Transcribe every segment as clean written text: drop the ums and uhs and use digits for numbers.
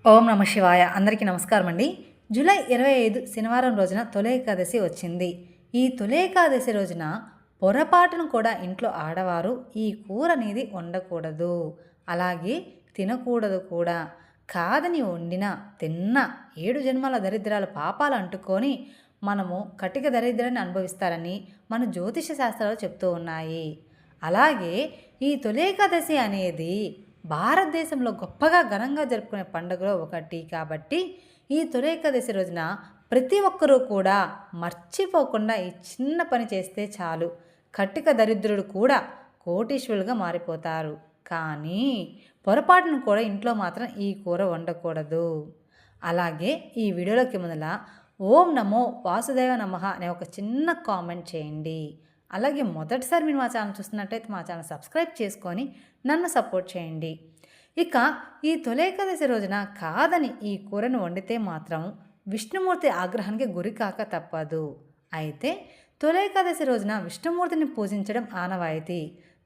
ఓం నమ శివాయ. అందరికీ నమస్కారం అండి. జూలై 25 శనివారం రోజున తొలి ఏకాదశి వచ్చింది. ఈ తొలి ఏకాదశి రోజున పొరపాటును కూడా ఇంట్లో ఆడవారు ఈ కూర అనేది వండకూడదు, అలాగే తినకూడదు కూడా. కాదని వండినా తిన్నా 7 జన్మల దరిద్రాలు పాపాలు అంటుకొని మనము కటిక దరిద్రాన్ని అనుభవిస్తారని మన జ్యోతిష శాస్త్రాలు చెప్తూ ఉన్నాయి. అలాగే ఈ తొలి ఏకాదశి అనేది భారతదేశంలో గొప్పగా ఘనంగా జరుపుకునే పండుగలో ఒకటి కాబట్టి ఈ తొలి ఏకాదశి రోజున ప్రతి ఒక్కరూ కూడా మర్చిపోకుండా ఈ చిన్న పని చేస్తే చాలు, కట్టిక దరిద్రుడు కూడా కోటీశ్వరులుగా మారిపోతారు. కానీ పొరపాటును కూడా ఇంట్లో మాత్రం ఈ కూర వండకూడదు. అలాగే ఈ వీడియోలోకి మొదల ఓం నమో వాసుదేవ నమః అనే ఒక చిన్న కామెంట్ చేయండి. అలాగే మొదటిసారి మీరు మా ఛానల్ చూస్తున్నట్టయితే మా ఛానల్ సబ్స్క్రైబ్ చేసుకొని నన్ను సపోర్ట్ చేయండి. ఇక ఈ తొలి ఏకాదశి రోజున కాదని ఈ కూరను వండితే మాత్రం విష్ణుమూర్తి ఆగ్రహానికి గురి కాక తప్పదు. అయితే తొలి ఏకాదశి రోజున విష్ణుమూర్తిని పూజించడం ఆనవాయితీ.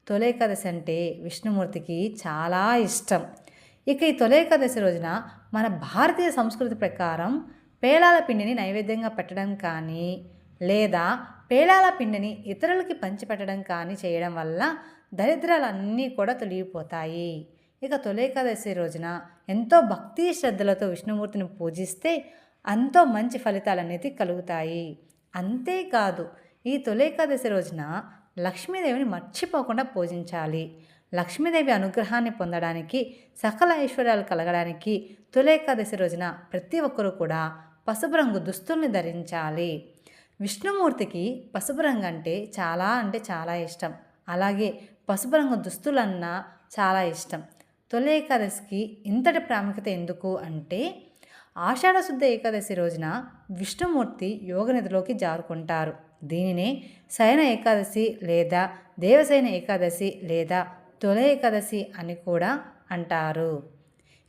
తొలి ఏకాదశి అంటే విష్ణుమూర్తికి చాలా ఇష్టం. ఇక ఈ తొలి ఏకాదశి రోజున మన భారతీయ సంస్కృతి ప్రకారం పేలాల పిండిని నైవేద్యంగా పెట్టడం కానీ లేదా పేలాల పిండిని ఇతరులకి పంచిపెట్టడం కానీ చేయడం వల్ల దరిద్రాలన్నీ కూడా తొలగిపోతాయి. ఇక తొలి ఏకాదశి రోజున ఎంతో భక్తి శ్రద్ధలతో విష్ణుమూర్తిని పూజిస్తే ఎంతో మంచి ఫలితాలు అనేది కలుగుతాయి. అంతేకాదు ఈ తొలి ఏకాదశి రోజున లక్ష్మీదేవిని మర్చిపోకుండా పూజించాలి. లక్ష్మీదేవి అనుగ్రహాన్ని పొందడానికి, సకల ఐశ్వర్యాలు కలగడానికి తొలి ఏకాదశి రోజున ప్రతి ఒక్కరూ కూడా పసుపు రంగు దుస్తుల్ని ధరించాలి. విష్ణుమూర్తికి పసుపు రంగు అంటే చాలా ఇష్టం. అలాగే పసుపు రంగు దుస్తులన్నా చాలా ఇష్టం. తొలి ఏకాదశికి ఇంతటి ప్రాముఖ్యత ఎందుకు అంటే ఆషాఢ శుద్ధ ఏకాదశి రోజున విష్ణుమూర్తి యోగనిధిలోకి జారుకుంటారు. దీనినే శయన ఏకాదశి లేదా దేవశయన ఏకాదశి లేదా తొలి ఏకాదశి అని కూడా అంటారు.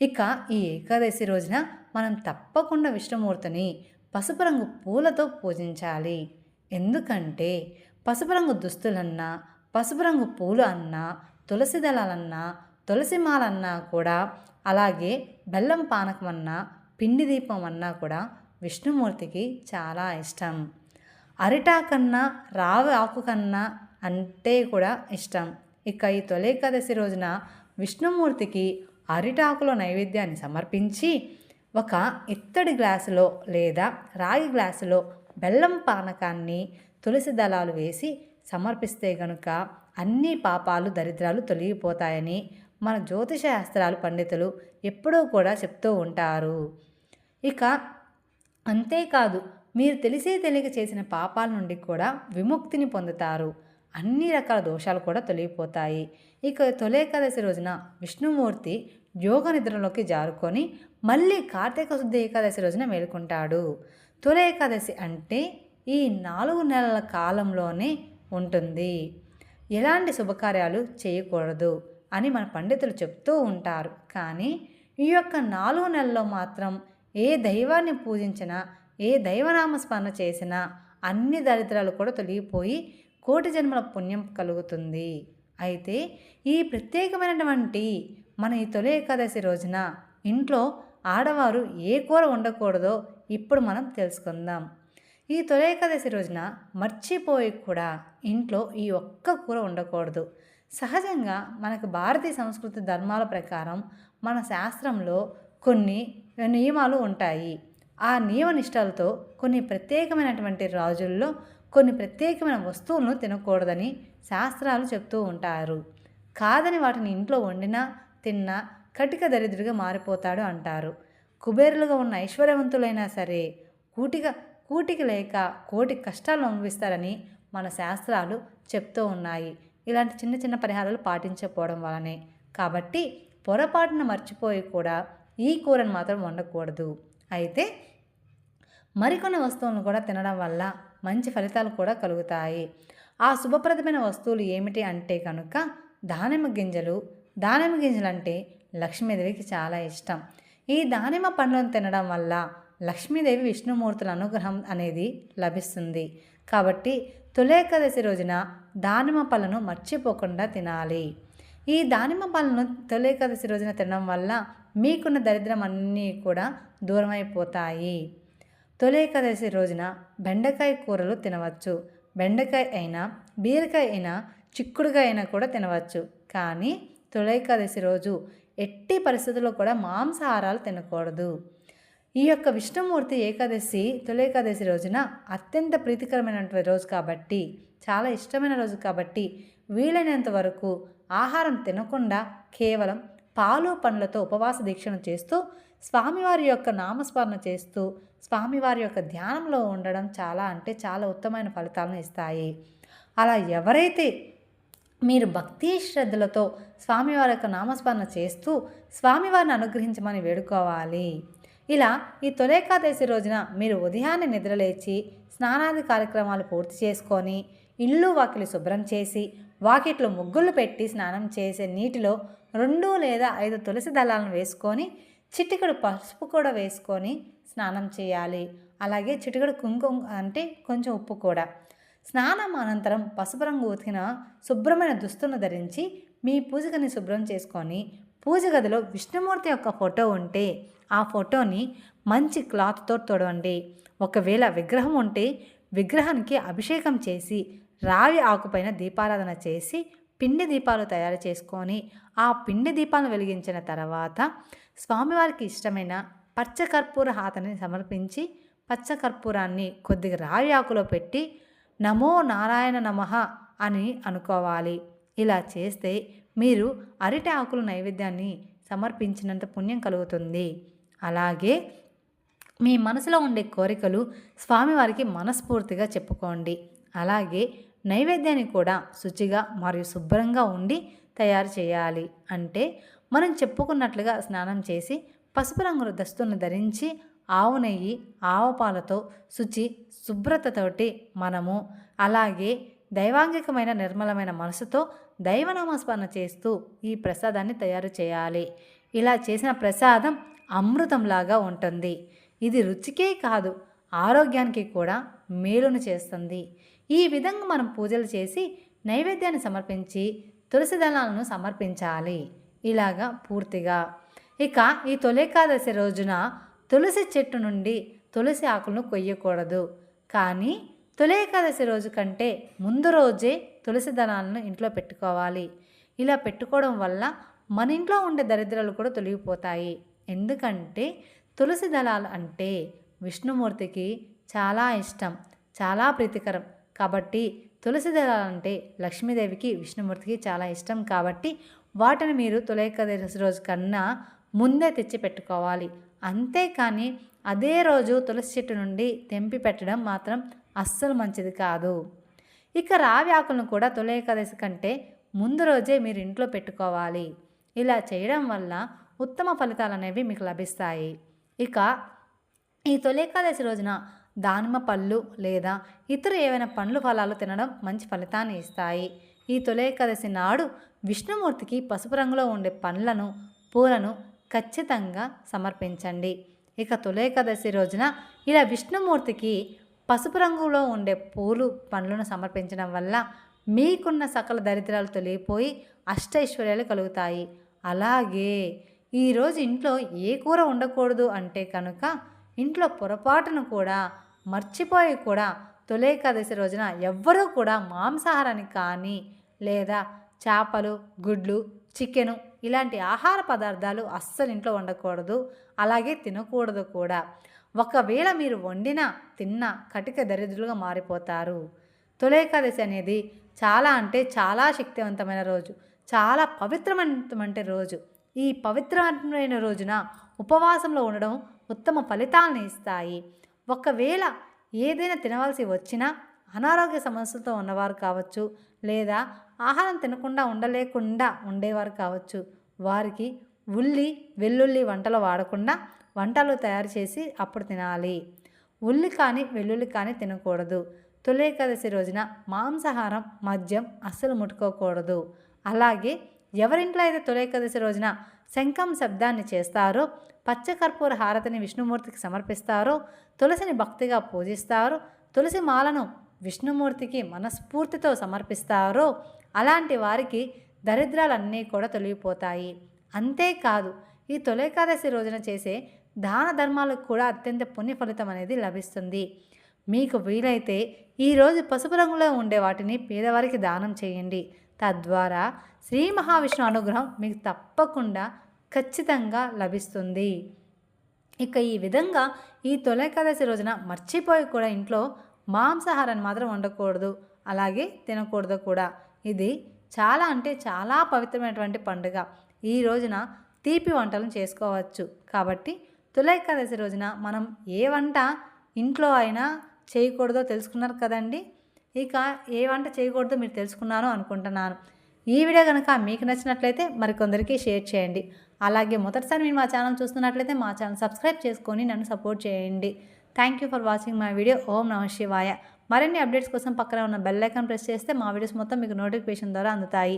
ఇక ఈ ఏకాదశి రోజున మనం తప్పకుండా విష్ణుమూర్తిని పసుపు రంగు పూలతో పూజించాలి. ఎందుకంటే పసుపు రంగు దుస్తులన్నా, పసుపు రంగు పూలు అన్నా, తులసి దళాలన్నా, తులసి మాలన్నా కూడా, అలాగే బెల్లం పానకం అన్నా, పిండి దీపం అన్నా కూడా విష్ణుమూర్తికి చాలా ఇష్టం. అరిటాకన్నా రావి ఆకు కన్నా అంటే కూడా ఇష్టం. ఇక ఈ తొలి ఏకాదశి రోజున విష్ణుమూర్తికి అరిటాకులో నైవేద్యాన్ని సమర్పించి ఒక ఇత్తడి గ్లాసులో లేదా రాగి గ్లాసులో బెల్లం పానకాన్ని తులసి దళాలు వేసి సమర్పిస్తే గనుక అన్ని పాపాలు దరిద్రాలు తొలగిపోతాయని మన జ్యోతిష శాస్త్రాలు పండితులు ఎప్పుడూ కూడా చెప్తూ ఉంటారు. ఇక అంతేకాదు మీరు తెలియక చేసిన పాపాల నుండి కూడా విముక్తిని పొందుతారు. అన్ని రకాల దోషాలు కూడా తొలగిపోతాయి. ఇక తొలి ఏకాదశి రోజున విష్ణుమూర్తి యోగ నిద్రలోకి జారుకొని మళ్ళీ కార్తీక శుద్ధ ఏకాదశి రోజున మేలుకుంటాడు. తొలి ఏకాదశి అంటే ఈ 4 నెలల కాలంలోనే ఉంటుంది. ఎలాంటి శుభకార్యాలు చేయకూడదు అని మన పండితులు చెప్తూ ఉంటారు. కానీ ఈ యొక్క 4 నెలల్లో మాత్రం ఏ దైవాన్ని పూజించినా, ఏ దైవనామస్మరణ చేసినా అన్ని దరిద్రాలు కూడా తొలగిపోయి కోటి జన్మల పుణ్యం కలుగుతుంది. అయితే ఈ ప్రత్యేకమైనటువంటి మన ఈ తొలి ఏకాదశి రోజున ఇంట్లో ఆడవారు ఏ కూర వండకూడదో ఇప్పుడు మనం తెలుసుకుందాం. ఈ తొలి ఏకాదశి రోజున మర్చిపోయి కూడా ఇంట్లో ఈ ఒక్క కూర ఉండకూడదు. సహజంగా మనకు భారతీయ సంస్కృతి ధర్మాల ప్రకారం మన శాస్త్రంలో కొన్ని నియమాలు ఉంటాయి. ఆ నియమ నిష్టలతో కొన్ని ప్రత్యేకమైనటువంటి రోజుల్లో కొన్ని ప్రత్యేకమైన వస్తువులను తినకూడదని శాస్త్రాలు చెప్తూ ఉంటారు. కాదని వాటిని ఇంట్లో వండినా తిన్నా కటిక దరిద్రుడిగా మారిపోతాడు అంటారు. కుబేరులుగా ఉన్న ఐశ్వర్యవంతులైనా సరే కూటికి లేక కోటి కష్టాలు అనుభవిస్తారని మన శాస్త్రాలు చెప్తూ ఉన్నాయి. ఇలాంటి చిన్న చిన్న పరిహారాలు పాటించకపోవడం వలనే. కాబట్టి పొరపాటున మర్చిపోయి కూడా ఈ కూరను మాత్రం వండకూడదు. అయితే మరికొన్ని వస్తువులను కూడా తినడం వల్ల మంచి ఫలితాలు కూడా కలుగుతాయి. ఆ శుభప్రదమైన వస్తువులు ఏమిటి అంటే కనుక దానిమ్మ గింజలు. దానిమ్మ గింజలు అంటే లక్ష్మీదేవికి చాలా ఇష్టం. ఈ దానిమ్మ పండ్లను తినడం వల్ల లక్ష్మీదేవి విష్ణుమూర్తుల అనుగ్రహం అనేది లభిస్తుంది. కాబట్టి తొలి ఏకాదశి రోజున దానిమ్మ పళ్ళను మర్చిపోకుండా తినాలి. ఈ దానిమ్మ పళ్ళను తొలి ఏకాదశి రోజున తినడం వల్ల మీకున్న దరిద్రం అన్నీ కూడా దూరమైపోతాయి. తొలి ఏకాదశి రోజున బెండకాయ కూరలు తినవచ్చు. బెండకాయ అయినా, బీరకాయ అయినా, చిక్కుడుకాయ అయినా కూడా తినవచ్చు. కానీ తొలి ఏకాదశి రోజు ఎట్టి పరిస్థితుల్లో కూడా మాంసాహారాలు తినకూడదు. ఈ యొక్క విష్ణుమూర్తి ఏకాదశి తొలి ఏకాదశి రోజున అత్యంత ప్రీతికరమైనటువంటి రోజు కాబట్టి, చాలా ఇష్టమైన రోజు కాబట్టి వీలైనంత వరకు ఆహారం తినకుండా కేవలం పాలు పండ్లతో ఉపవాస దీక్షను చేస్తూ స్వామివారి యొక్క నామస్మరణ చేస్తూ స్వామివారి యొక్క ధ్యానంలో ఉండడం చాలా అంటే చాలా ఉత్తమమైన ఫలితాలను ఇస్తాయి. అలా ఎవరైతే మీరు భక్తి శ్రద్ధలతో స్వామివారి యొక్క నామస్మరణ చేస్తూ స్వామివారిని అనుగ్రహించమని వేడుకోవాలి. ఇలా ఈ తొలి ఏకాదశి రోజున మీరు ఉదయాన్నే నిద్రలేచి స్నానాది కార్యక్రమాలు పూర్తి చేసుకొని ఇల్లు వాకిలి శుభ్రం చేసి వాకిట్లో ముగ్గులు పెట్టి స్నానం చేసే నీటిలో 2 లేదా 5 తులసి దళాలను వేసుకొని చిటికెడు పసుపు కూడా వేసుకొని స్నానం చేయాలి. అలాగే చిటికెడు కుంకుమ అంటే కొంచెం ఉప్పు కూడా. స్నానం అనంతరం పసుపు రంగు ఉతికిన శుభ్రమైన దుస్తులను ధరించి మీ పూజగని శుభ్రం చేసుకొని పూజ గదిలో విష్ణుమూర్తి యొక్క ఫోటో ఉంటే ఆ ఫోటోని మంచి క్లాత్తో తొడవండి. ఒకవేళ విగ్రహం ఉంటే విగ్రహానికి అభిషేకం చేసి రావి ఆకుపైన దీపారాధన చేసి పిండి దీపాలు తయారు చేసుకొని ఆ పిండి దీపాలను వెలిగించిన తర్వాత స్వామివారికి ఇష్టమైన పచ్చకర్పూర హాతని సమర్పించి పచ్చకర్పూరాన్ని కొద్దిగా రావి ఆకులో పెట్టి నమో నారాయణ నమః అని అనుకోవాలి. ఇలా చేస్తే మీరు అరటి ఆకుల నైవేద్యాన్ని సమర్పించినంత పుణ్యం కలుగుతుంది. అలాగే మీ మనసులో ఉండే కోరికలు స్వామివారికి మనస్ఫూర్తిగా చెప్పుకోండి. అలాగే నైవేద్యాన్ని కూడా శుచిగా మరియు శుభ్రంగా ఉండి తయారు చేయాలి. అంటే మనం చెప్పుకున్నట్లుగా స్నానం చేసి పసుపు రంగు దుస్తులను ధరించి ఆవు నెయ్యి ఆవు పాలతో శుభ్రతతోటి మనము అలాగే దైవాంగికమైన నిర్మలమైన మనసుతో దైవనామస్మరణ చేస్తూ ఈ ప్రసాదాన్ని తయారు చేయాలి. ఇలా చేసిన ప్రసాదం అమృతంలాగా ఉంటుంది. ఇది రుచికే కాదు ఆరోగ్యానికి కూడా మేలును చేస్తుంది. ఈ విధంగా మనం పూజలు చేసి నైవేద్యాన్ని సమర్పించి తులసి దళాలను సమర్పించాలి. ఇలాగా పూర్తిగా. ఇక ఈ తొలి ఏకాదశి రోజున తులసి చెట్టు నుండి తులసి ఆకులను కొయ్యకూడదు. కానీ తొలి ఏకాదశి రోజు కంటే ముందు రోజే తులసి దళాలను ఇంట్లో పెట్టుకోవాలి. ఇలా పెట్టుకోవడం వల్ల మన ఇంట్లో ఉండే దరిద్రాలు కూడా తొలగిపోతాయి. ఎందుకంటే తులసి దళాలు అంటే విష్ణుమూర్తికి చాలా ఇష్టం, చాలా ప్రీతికరం. కాబట్టి తులసి దళాలంటే లక్ష్మీదేవికి విష్ణుమూర్తికి చాలా ఇష్టం. కాబట్టి వాటిని మీరు తొలి ఏకాదశి రోజు కన్నా ముందే తెచ్చి పెట్టుకోవాలి. అంతేకాని అదే రోజు తులసి చెట్టు నుండి తెంపి పెట్టడం మాత్రం అస్సలు మంచిది కాదు. ఇక రావి ఆకులను కూడా తొలి ఏకాదశి కంటే ముందు రోజే మీరు ఇంట్లో పెట్టుకోవాలి. ఇలా చేయడం వల్ల ఉత్తమ ఫలితాలు అనేవి మీకు లభిస్తాయి. ఇక ఈ తొలి ఏకాదశి రోజున దానిమ్మ పళ్ళు లేదా ఇతర ఏవైనా పండ్లు ఫలాలు తినడం మంచి ఫలితాన్ని ఇస్తాయి. ఈ తొలి ఏకాదశి నాడు విష్ణుమూర్తికి పసుపు రంగులో ఉండే పండ్లను పూలను ఖచ్చితంగా సమర్పించండి. ఇక తొలి ఏకాదశి రోజున ఇలా విష్ణుమూర్తికి పసుపు రంగులో ఉండే పూలు పండ్లను సమర్పించడం వల్ల మీకున్న సకల దరిద్రాలు తొలగిపోయి అష్టైశ్వర్యాలు కలుగుతాయి. అలాగే ఈరోజు ఇంట్లో ఏ కూర ఉండకూడదు అంటే కనుక ఇంట్లో పొరపాటును కూడా మర్చిపోయి కూడా తొలి ఏకాదశి రోజున ఎవ్వరూ కూడా మాంసాహారాన్ని కానీ లేదా చేపలు గుడ్లు చికెను ఇలాంటి ఆహార పదార్థాలు అస్సలు ఇంట్లో వండకూడదు. అలాగే తినకూడదు కూడా. ఒకవేళ మీరు వండినా తిన్నా కటిక దరిద్రులుగా మారిపోతారు. తొలి ఏకాదశి అనేది చాలా అంటే చాలా శక్తివంతమైన రోజు, చాలా పవిత్రమైన రోజు. ఈ పవిత్రమైన రోజున ఉపవాసంలో ఉండడం ఉత్తమ ఫలితాలను ఇస్తాయి. ఒకవేళ ఏదైనా తినవలసి వచ్చినా అనారోగ్య సమస్యలతో ఉన్నవారు కావచ్చు, లేదా ఆహారం తినకుండా ఉండలేకుండా ఉండేవారు కావచ్చు, వారికి ఉల్లి వెల్లుల్లి వంటలు వాడకుండా వంటలు తయారు చేసి అప్పుడు తినాలి. ఉల్లి కానీ వెల్లుల్లి కానీ తినకూడదు. తొలి ఏకాదశి రోజున మాంసాహారం మద్యం అస్సలు ముట్టుకోకూడదు. అలాగే ఎవరింట్లో అయితే తొలి ఏకాదశి రోజున శంఖం శబ్దాన్ని చేస్తారో, పచ్చకర్పూర హారతిని విష్ణుమూర్తికి సమర్పిస్తారో, తులసిని భక్తిగా పూజిస్తారో, తులసి మాలను విష్ణుమూర్తికి మనస్ఫూర్తితో సమర్పిస్తారో అలాంటి వారికి దరిద్రాలన్నీ కూడా తొలగిపోతాయి. అంతేకాదు ఈ తొలి ఏకాదశి రోజున చేసే దాన ధర్మాలకు కూడా అత్యంత పుణ్య ఫలితం అనేది లభిస్తుంది. మీకు వీలైతే ఈరోజు పసుపు రంగులో ఉండే వాటిని పేదవారికి దానం చేయండి. తద్వారా శ్రీ మహావిష్ణు అనుగ్రహం మీకు తప్పకుండా ఖచ్చితంగా లభిస్తుంది. ఇక ఈ విధంగా ఈ తొలి ఏకాదశి రోజున మర్చిపోయి కూడా ఇంట్లో మాంసాహారాన్ని మాత్రం వండకూడదు, అలాగే తినకూడదు కూడా. ఇది చాలా అంటే చాలా పవిత్రమైనటువంటి పండుగ. ఈ రోజున తీపి వంటలను చేసుకోవచ్చు. కాబట్టి తొలి ఏకాదశి రోజున మనం ఏ వంట ఇంట్లో అయినా చేయకూడదో తెలుసుకున్నారు కదండి. ఇక ఏ వంట చేయకూడదో మీరు తెలుసుకున్నాను అనుకుంటున్నాను. ఈ వీడియో కనుక మీకు నచ్చినట్లయితే మరికొందరికి షేర్ చేయండి. అలాగే మొదటిసారి మీరు మా ఛానల్ చూస్తున్నట్లయితే మా ఛానల్ సబ్స్క్రైబ్ చేసుకొని నన్ను సపోర్ట్ చేయండి. Thank you for watching my video. ఓం నమః శివాయ. మరిన్ని అప్డేట్స్ కోసం పక్కన ఉన్న బెల్ ఐకాన్ ప్రెస్ చేస్తే మా వీడియోస్ మొత్తం మీకు నోటిఫికేషన్ ద్వారా అందుతాయి.